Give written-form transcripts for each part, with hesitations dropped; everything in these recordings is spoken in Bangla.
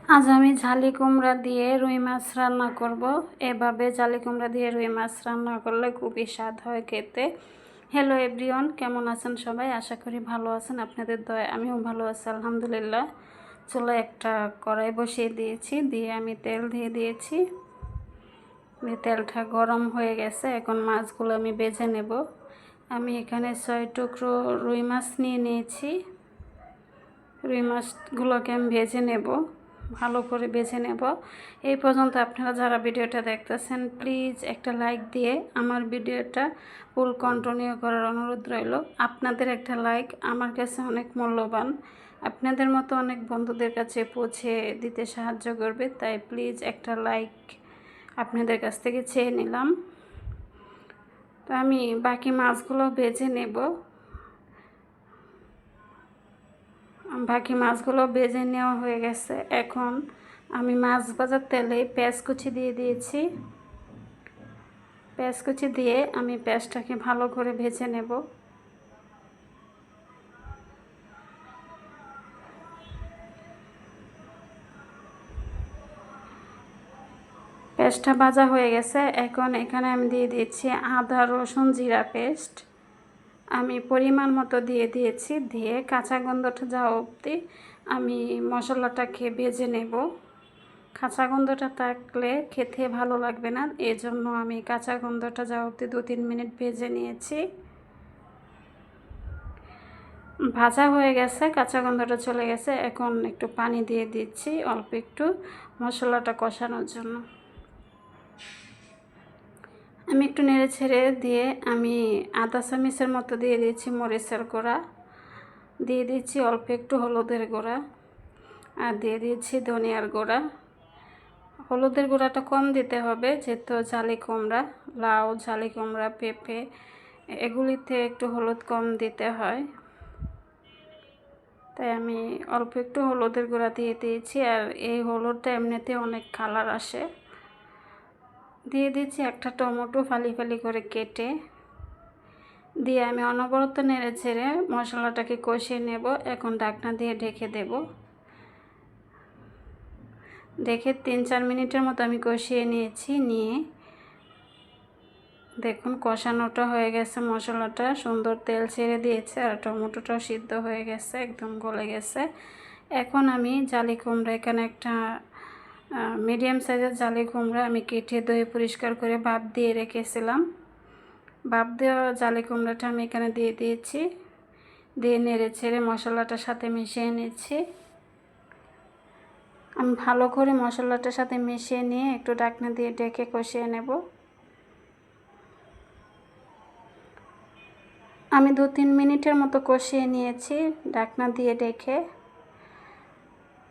আজ আমি ঝালি কুমড়া দিয়ে রুই মাছ রান্না করব। এভাবে ঝালি কুমড়া দিয়ে রুই মাছ রান্না করলে খুবই স্বাদ হয় খেতে। হ্যালো এভরিওয়ান, কেমন আছেন সবাই? আশা করি ভালো আছেন। আপনাদের দয়ায় আমিও ভালো আছি আলহামদুলিল্লাহ। চুলায় একটা কড়াই বসিয়ে দিয়েছি, দিয়ে আমি তেল দিয়ে দিয়েছি। তেলটা গরম হয়ে গেছে, এখন মাছগুলো আমি ভেজে নেব। আমি এখানে 6 টুকরো রুই মাছ নিয়ে নিয়েছি। রুই মাছগুলোকে আমি ভেজে নেব, ভালো করে বেছে নেব। এই পর্যন্ত আপনারা যারা ভিডিওটা দেখতেছেন প্লিজ একটা লাইক দিয়ে আমার ভিডিওটা ফুল কন্টিনিউ করার অনুরোধ রইল। আপনাদের একটা লাইক আমার কাছে অনেক মূল্যবান, আপনাদের মতো অনেক বন্ধুদের কাছে পৌঁছে দিতে সাহায্য করবে, তাই প্লিজ একটা লাইক আপনাদের কাছ থেকে চেয়ে নিলাম। তো আমি বাকি মাছগুলো ভেজে নেব। বাকি মাছগুলো ভেজে নেওয়া হয়ে গেছে। এখন আমি মাছ ভাজার তেলে পেঁয়াজ কুচি দিয়ে দিয়েছি। পেঁয়াজ কুচি দিয়ে আমি পেঁয়াজটাকে ভালো করে ভেজে নেব। পেঁয়াজটা ভাজা হয়ে গেছে। এখন এখানে আমি দিয়ে দিচ্ছি আদা রসুন জিরা পেস্ট। আমি পরিমাণ মতো দিয়ে দিয়েছি, দিয়ে কাঁচা গন্ধটা যাওয়া অবধি আমি মশলাটাকে ভেজে নেব। কাঁচা গন্ধটা থাকলে খেতে ভালো লাগবে না, এজন্য আমি কাঁচা গন্ধটা যাওয়া অবধি 2-3 মিনিট ভেজে নিয়েছি। ভাজা হয়ে গেছে, কাঁচা গন্ধটা চলে গেছে। এখন একটু পানি দিয়ে দিচ্ছি অল্প একটু মশলাটা কষানোর জন্য। আমি একটু নেড়ে ছেড়ে দিয়ে আমি আধা চামচের মতো দিয়ে দিচ্ছি মরিচের গুঁড়া, দিয়ে দিচ্ছি অল্প একটু হলুদের গুঁড়া, আর দিয়ে দিচ্ছি ধনিয়ার গুঁড়া। হলুদের গুঁড়াটা কম দিতে হবে, যেহেতু ঝালি কুমড়া, লাউ, ঝালি কুমড়া, পেঁপে এগুলিতে একটু হলুদ কম দিতে হয়, তাই আমি অল্প একটু হলুদের গুঁড়া দিয়ে দিয়েছি। আর এই হলুদটা এমনিতে অনেক কালার আসে। দিয়ে দিচ্ছি একটা টমেটো ফালি ফালি করে কেটে, দিয়ে আমি অনবরত নেড়ে ছেড়ে মশলাটাকে কষিয়ে নেব। এখন ঢাকনা দিয়ে ঢেকে দেব। 3-4 মিনিটের মতো আমি কষিয়ে নিয়েছি। নিয়ে দেখুন কষানোটা হয়ে গেছে, মশলাটা সুন্দর তেল ছেড়ে দিয়েছে, আর টমেটোটাও সিদ্ধ হয়ে গেছে, একদম গলে গেছে। এখন আমি জালি কুমড়া, এখানে একটা মিডিয়াম সাইজের জালি কুমড়া আমি কেটে ধুয়ে পরিষ্কার করে ভাপ দিয়ে রেখেছিলাম। ভাপ দেওয়া জালি কুমড়াটা আমি এখানে দিয়ে দিয়েছি, দিয়ে নেড়ে ছেড়ে মশলাটার সাথে মিশিয়ে নিচ্ছি। আমি ভালো করে মশলাটার সাথে মিশিয়ে নিয়ে একটু ঢাকনা দিয়ে ঢেকে কষিয়ে নেব। আমি 2-3 মিনিটের মতো কষিয়ে নিয়েছি ঢাকনা দিয়ে ঢেকে।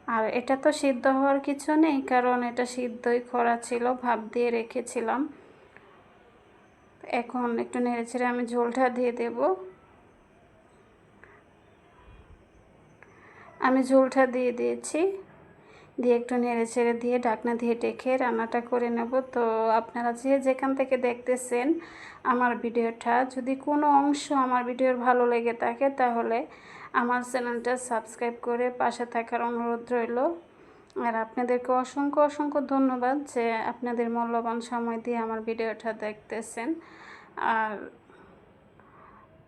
আর এটা তো সিদ্ধ হওয়ার কিছু নেই, কারণ এটা সিদ্ধই করা ছিল, ভাপ দিয়ে রেখেছিলাম। এখন একটু নেড়েচেড়ে আমি ঝোলটা দিয়ে দেব। আমি ঝোলটা দিয়ে দিয়েছি, দিয়ে একটু নেড়েচেড়ে দিয়ে ঢাকনা দিয়ে ঢেকে রান্নাটা করে নেব। তো আপনারা যে যেখান থেকে দেখতেছেন আমার ভিডিওটা, যদি কোনো অংশ আমার ভিডিওর ভালো লেগে থাকে তাহলে আমার চ্যানেলটা সাবস্ক্রাইব করে পাশে থাকার অনুরোধ রইল। আর আপনাদেরকে অসংখ্য অসংখ্য ধন্যবাদ যে আপনাদের মূল্যবান সময় দিয়ে আমার ভিডিওটা দেখতেছেন। আর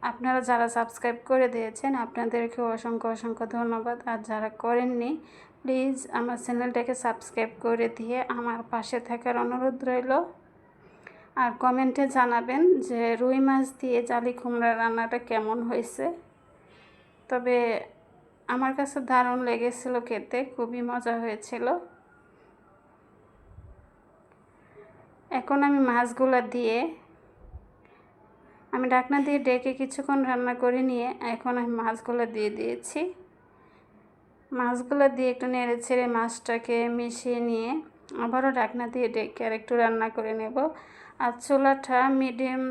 আপনারা যারা সাবস্ক্রাইব করে দিয়েছেন আপনাদেরকেও অসংখ্য অসংখ্য ধন্যবাদ। আর যারা করেননি প্লিজ আমার চ্যানেলটাকে সাবস্ক্রাইব করে দিয়ে আমার পাশে থাকার অনুরোধ রইল। আর কমেন্টে জানাবেন যে রুই মাছ দিয়ে জালি কুমড়া রান্নাটা কেমন হয়েছে। তবে আমার কাছে দারুণ লেগেছিল খেতে, খুবই মজা হয়েছিল। এখন আমি মাছগুলো দিয়ে আমি ঢাকনা দিয়ে ঢেকে কিছুক্ষণ রান্না করে নিয়ে এখন আমি মাছগুলো দিয়ে দিয়েছি। মাছগুলো দিয়ে একটু নেড়ে ছেড়ে মাছটাকে মিশিয়ে নিয়ে আবারও ঢাকনা দিয়ে ঢেকে আর একটু রান্না করে নেব। আর চুলাটা মিডিয়াম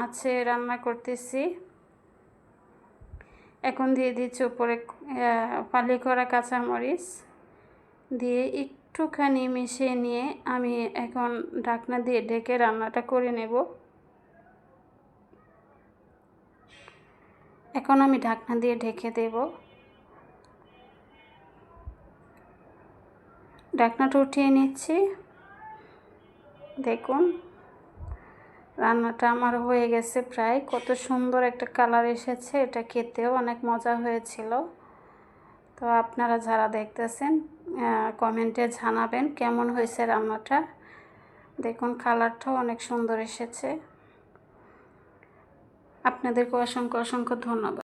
আছে রান্না করতেছি। এখন দিয়ে দিচ্ছি উপরে ফালি করা কাঁচামরিচ, দিয়ে একটুখানি মিশিয়ে নিয়ে আমি এখন ঢাকনা দিয়ে ঢেকে রান্নাটা করে নেব। এখন আমি ঢাকনা দিয়ে ঢেকে দেব। ঢাকনাটা উঠিয়ে নিচ্ছি। দেখুন রান্নাটা আমার হয়ে গেছে প্রায়। কত সুন্দর একটা কালার এসেছে, এটা খেতেও অনেক মজা হয়েছিল। তো আপনারা যারা দেখতেছেন কমেন্টে জানাবেন কেমন হয়েছে রান্নাটা। দেখুন কালারটাও অনেক সুন্দর এসেছে। আপনাদেরকে অসংখ্য অসংখ্য ধন্যবাদ।